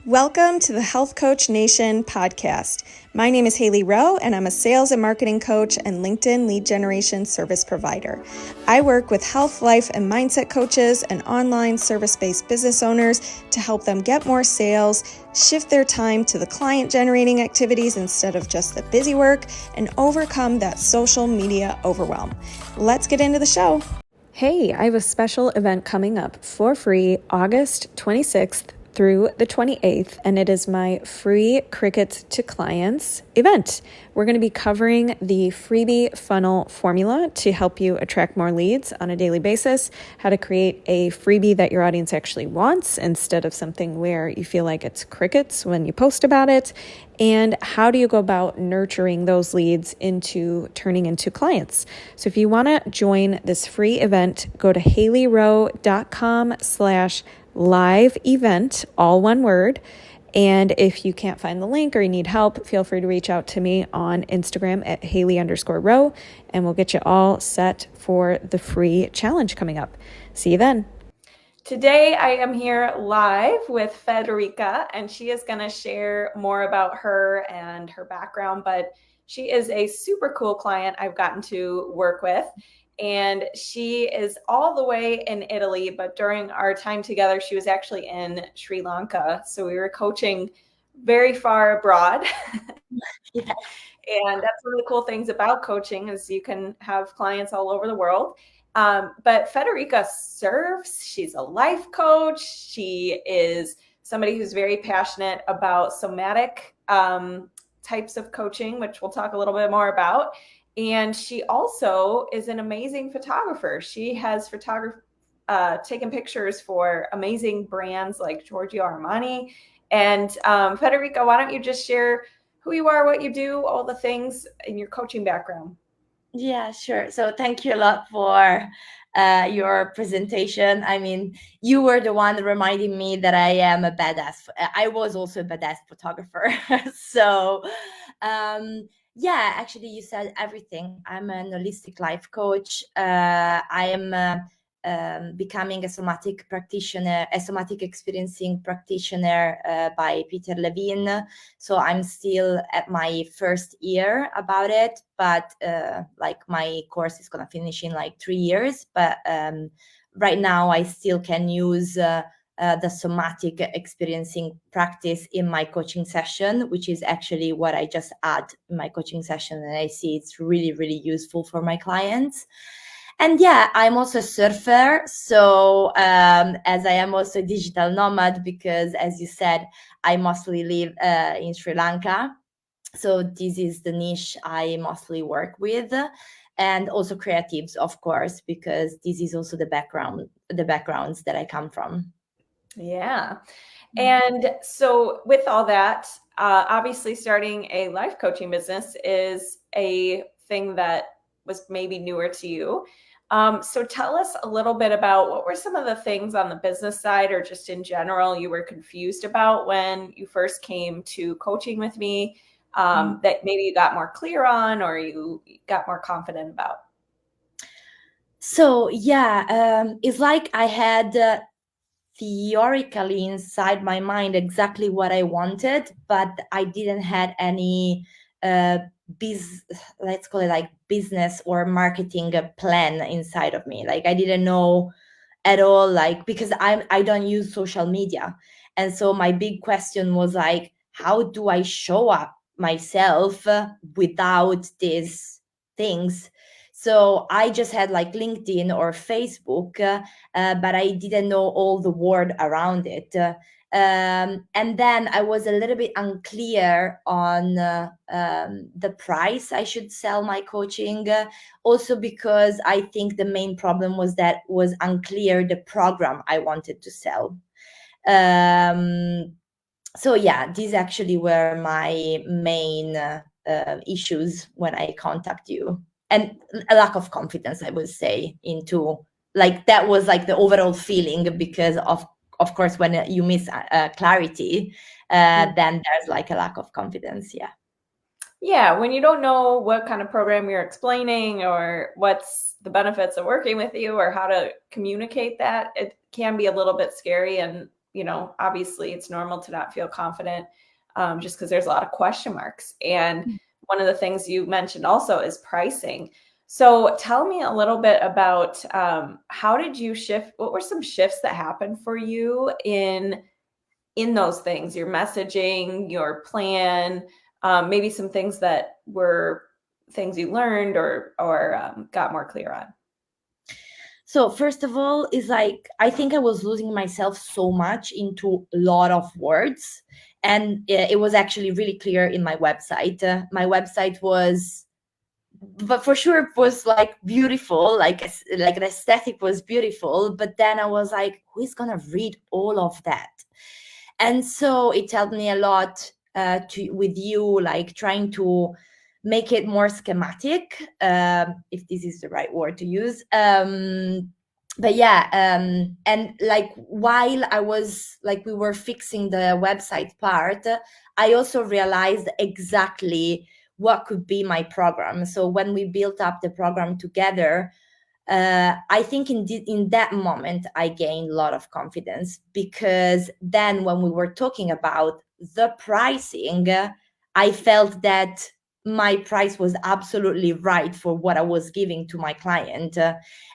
Welcome to the Health Coach Nation podcast. My name is Hailey Rowe, and I'm a sales and marketing coach and LinkedIn lead generation service provider. I work with health, life, and mindset coaches and online service-based business owners to help them get more sales, shift their time to the client-generating activities instead of just the busy work, and overcome that social media overwhelm. Let's get into the show. Hey, I have a special event coming up for free August 26th through the 28th, and it is my free Crickets to Clients event. We're going to be covering the freebie funnel formula to help you attract more leads on a daily basis, how to create a freebie that your audience actually wants instead of something where you feel like it's crickets when you post about it, and how do you go about nurturing those leads into turning into clients. So if you want to join this free event, go to haileyrowe.com/live event, all one word. And if you can't find the link or you need help, feel free to reach out to me on Instagram at Hailey_Rowe, and we'll get you all set for the free challenge coming up. See you then. Today, I am here live with Federica, and she is going to share more about her and her background, but she is a super cool client I've gotten to work with. And she is all the way in Italy, but during our time together, she was actually in Sri Lanka. So we were coaching very far abroad. Yeah. And that's one of the cool things about coaching is you can have clients all over the world. But Federica surfs. She's a life coach. She is somebody who's very passionate about somatic types of coaching, which we'll talk a little bit more about. And she also is an amazing photographer. She has taken pictures for amazing brands like Giorgio Armani. And Federica, why don't you just share who you are, what you do, all the things in your coaching background? Yeah, sure. So thank you a lot for your presentation. I mean, you were the one reminding me that I am a badass. I was also a badass photographer. So, yeah, actually, you said everything. I'm an holistic life coach. I am becoming a somatic practitioner, a somatic experiencing practitioner by Peter Levine. So I'm still at my first year about it, but like my course is gonna finish in like 3 years. But right now I still can use the somatic experiencing practice in my coaching session, which is actually what I just add in my coaching session. And I see it's really, really useful for my clients. And yeah, I'm also a surfer. So as I am also a digital nomad, because as you said, I mostly live in Sri Lanka. So this is the niche I mostly work with. And also creatives, of course, because this is also the backgrounds that I come from. Yeah. And so with all that, obviously starting a life coaching business is a thing that was maybe newer to you. So tell us a little bit about what were some of the things on the business side or just in general you were confused about when you first came to coaching with me, that maybe you got more clear on or you got more confident about? So yeah, it's like I had theoretically inside my mind exactly what I wanted, but I didn't had any let's call it like business or marketing plan inside of me. Like I didn't know at all, like, because I don't use social media. And so my big question was like, how do I show up myself without these things? So I just had like LinkedIn or Facebook, but I didn't know all the word around it. And then I was a little bit unclear on the price I should sell my coaching. Also because I think the main problem was that was unclear the program I wanted to sell. So yeah, these actually were my main issues when I contact you, and a lack of confidence, I would say, into like that was like the overall feeling, because of course when you miss clarity, then there's like a lack of confidence. Yeah, when you don't know what kind of program you're explaining or what's the benefits of working with you or how to communicate that, it can be a little bit scary and obviously it's normal to not feel confident just because there's a lot of question marks. And one of the things you mentioned also is pricing. So tell me a little bit about how did you shift? What were some shifts that happened for you in those things, your messaging, your plan, maybe some things that were things you learned or got more clear on? So first of all, is like I think I was losing myself so much into a lot of words, and it was actually really clear in my website. My website was, but for sure, it was like beautiful, like the aesthetic was beautiful. But then I was like, who is gonna read all of that? And so it helped me a lot with you, like trying to make it more schematic, if this is the right word to use. But yeah, and like while I was like we were fixing the website part, I also realized exactly what could be my program. So when we built up the program together, I think in that moment I gained a lot of confidence, because then when we were talking about the pricing, I felt that my price was absolutely right for what I was giving to my client.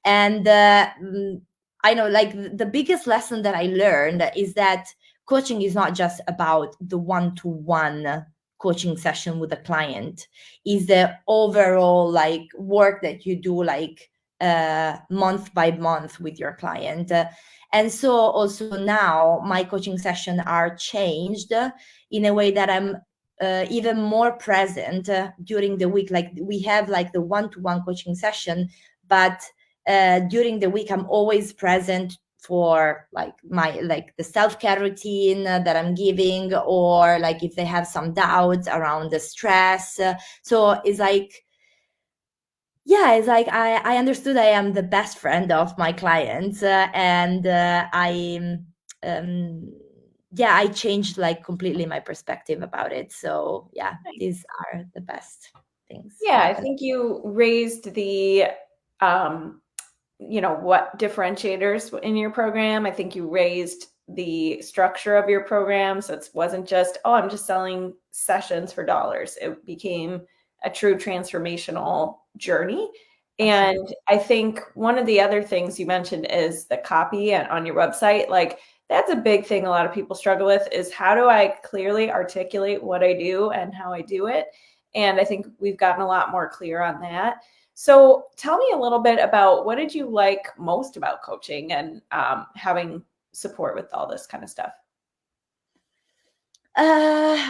And I know, like, the biggest lesson that I learned is that coaching is not just about the one-to-one coaching session with a client, is the overall like work that you do, like month by month with your client. And so also now my coaching sessions are changed in a way that I'm even more present during the week. Like we have like the one-to-one coaching session, but during the week I'm always present for like my like the self-care routine that I'm giving, or like if they have some doubts around the stress. So it's like, yeah, it's like I understood I am the best friend of my clients, and um, yeah, I changed like completely my perspective about it. So yeah, these are the best things Yeah, I happen. think you raised the what differentiators in your program. I think you raised the structure of your program. So it wasn't just, oh, I'm just selling sessions for dollars. It became a true transformational journey. And I think one of the other things you mentioned is the copy on your website. Like that's a big thing a lot of people struggle with, is how do I clearly articulate what I do and how I do it? And I think we've gotten a lot more clear on that. So tell me a little bit about what did you like most about coaching and having support with all this kind of stuff?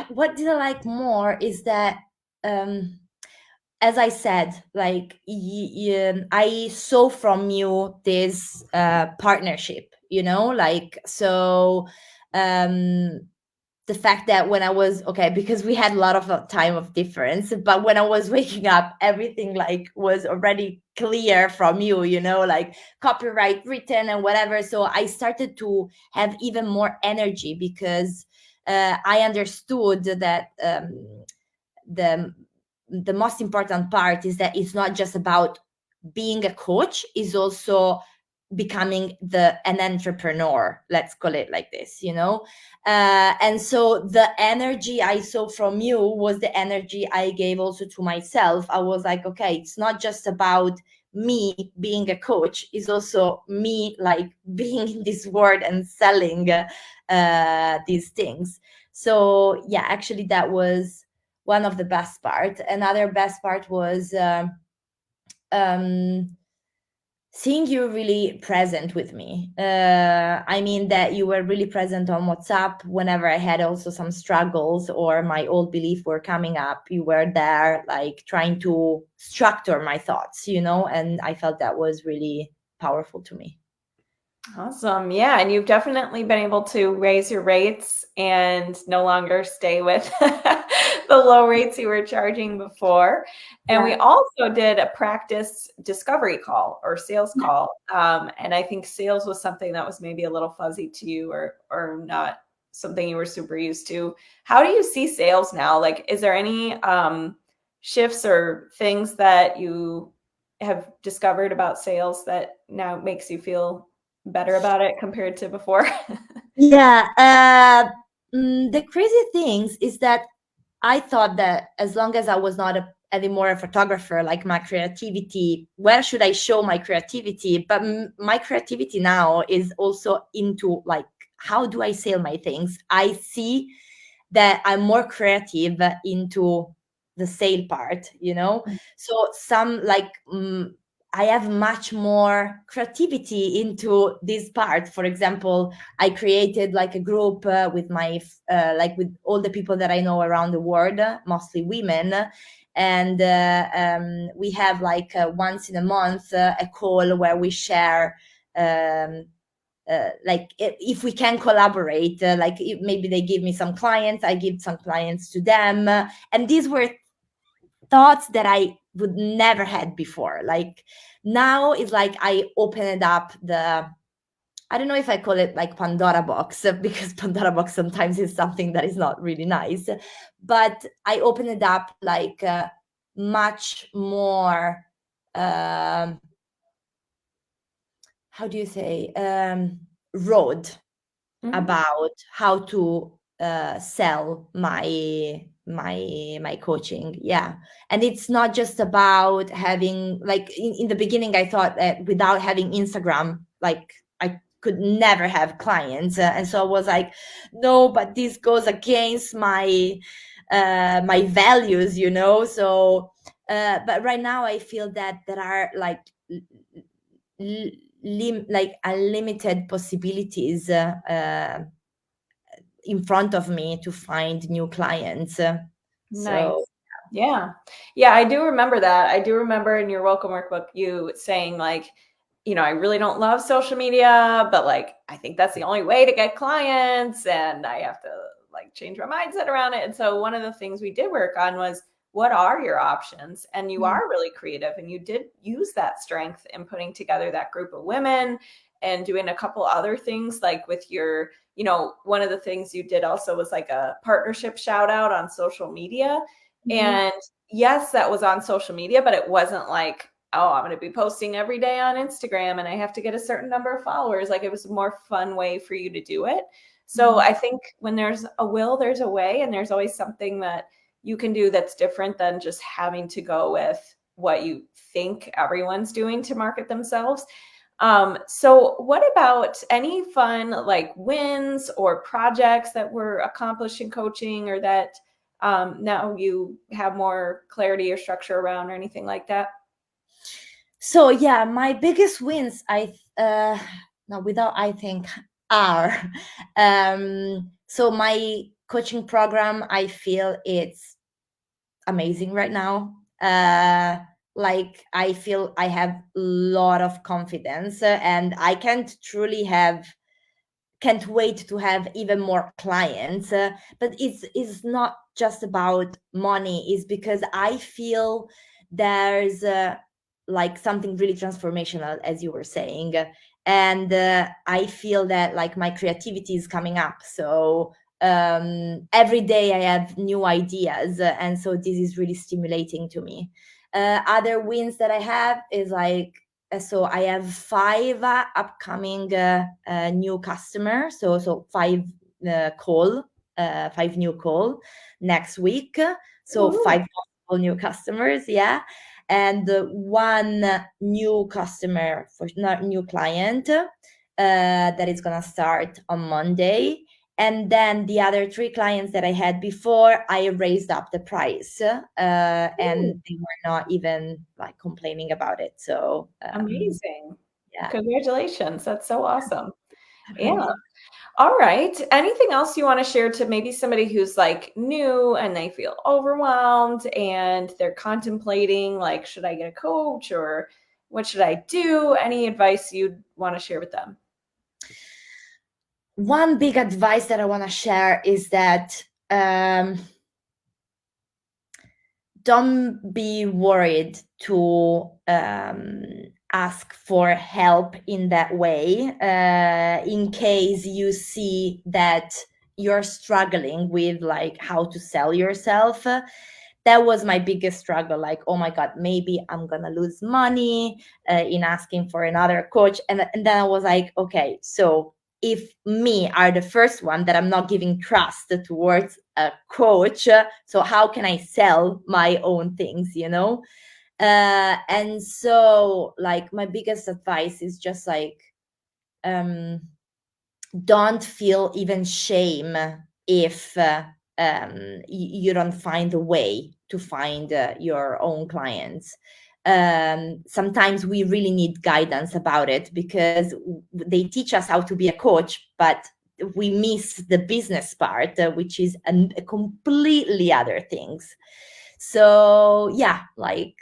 What did I like more is that, as I said, like I saw from you this partnership, like, so um, the fact that when I was okay, because we had a lot of time of difference, but when I was waking up, everything like was already clear from you, like copyright written and whatever. So I started to have even more energy, because I understood that the the most important part is that it's not just about being a coach, is also becoming an entrepreneur, let's call it like this, and so the energy I saw from you was the energy I gave also to myself. I was like, okay, it's not just about me being a coach, it's also me like being in this world and selling these things. So yeah, actually that was one of the best part. Another best part was um seeing you really present with me. I mean that you were really present on WhatsApp whenever I had also some struggles or my old belief were coming up. You were there, like trying to structure my thoughts, and I felt that was really powerful to me. Awesome. Yeah. And you've definitely been able to raise your rates and no longer stay with the low rates you were charging before. And we Yeah. also did a practice discovery call or sales call. And I think sales was something that was maybe a little fuzzy to you, or not something you were super used to. How do you see sales now? Like, is there any shifts or things that you have discovered about sales that now makes you feel better about it compared to before? Yeah. The crazy things is that I thought that as long as I was not anymore a photographer, like my creativity, where should I show my creativity? But my creativity now is also into like, how do I sell my things? I see that I'm more creative into the sale part, you know? So some like, I have much more creativity into this part. For example, I created like a group with my like with all the people that I know around the world, mostly women, and we have like once in a month a call where we share. Like if we can collaborate, like if maybe they give me some clients, I give some clients to them, and these were thoughts that I would never had before. Like now it's like I opened up the, I don't know if I call it like Pandora box, because Pandora box sometimes is something that is not really nice, but I opened it up like much more, how do you say, road about how to sell my coaching. Yeah. And it's not just about having like in the beginning I thought that without having Instagram, like I could never have clients, and so I was like, no, but this goes against my values, you know. So but right now I feel that there are like like unlimited possibilities in front of me to find new clients. Nice. So Yeah. Yeah, I do remember that. I do remember in your welcome workbook you saying like, I really don't love social media, but like I think that's the only way to get clients and I have to like change my mindset around it. And so one of the things we did work on was what are your options? And you are really creative and you did use that strength in putting together that group of women and doing a couple other things like with your one of the things you did also was like a partnership shout out on social media. And yes, that was on social media, but it wasn't like, oh, I'm going to be posting every day on Instagram and I have to get a certain number of followers. Like it was a more fun way for you to do it. So I think when there's a will, there's a way, and there's always something that you can do that's different than just having to go with what you think everyone's doing to market themselves. So what about any fun like wins or projects that were accomplished in coaching or that now you have more clarity or structure around or anything like that? So yeah, my biggest wins, no, without I think, are so my coaching program, I feel it's amazing right now. Like I feel I have a lot of confidence, and I can't wait to have even more clients. But it's not just about money. It's because I feel there's like something really transformational, as you were saying, and I feel that like my creativity is coming up. So every day I have new ideas, and so this is really stimulating to me. Other wins that I have is like, so I have 5 upcoming new customers. So 5 5 new call next week. So 5 possible new customers, yeah, and 1 new customer for not new client that is gonna start on Monday. And then the other 3 clients that I had before, I raised up the price, and they were not even like complaining about it. So Amazing. yeah. Congratulations. That's so awesome. Yeah. All right. Anything else you want to share to maybe somebody who's like new and they feel overwhelmed and they're contemplating like, should I get a coach or what should I do? Any advice you'd want to share with them? One big advice that I want to share is that don't be worried to ask for help in that way, in case you see that you're struggling with like how to sell yourself. That was my biggest struggle, like, oh my god, maybe I'm gonna lose money in asking for another coach. And then I was like, okay, so if me are the first one that I'm not giving trust towards a coach, so how can I sell my own things, you know? And so like my biggest advice is just like, don't feel even shame if you don't find a way to find your own clients. Sometimes we really need guidance about it because they teach us how to be a coach, but we miss the business part, which is a completely other things. So yeah, like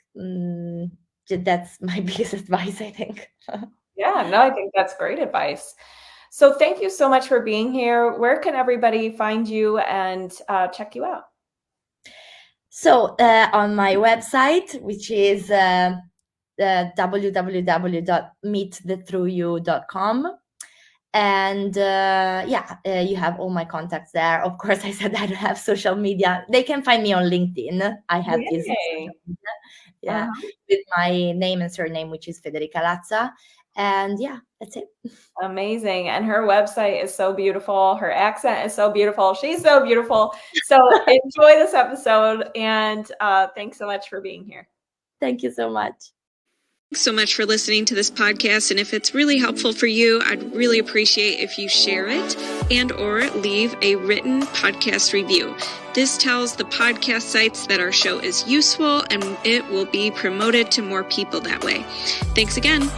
that's my biggest advice, I think. Yeah, no, I think that's great advice. So thank you so much for being here. Where can everybody find you and check you out? So on my website, which is www.meetthetrueyou.com. And you have all my contacts there. Of course, I said I don't have social media. They can find me on LinkedIn. I have this social media, with my name and surname, which is Federica Lazza. And yeah, that's it. Amazing. And her website is so beautiful. Her accent is so beautiful. She's so beautiful. So enjoy this episode. And thanks so much for being here. Thank you so much. Thanks so much for listening to this podcast. And if it's really helpful for you, I'd really appreciate if you share it and or leave a written podcast review. This tells the podcast sites that our show is useful and it will be promoted to more people that way. Thanks again.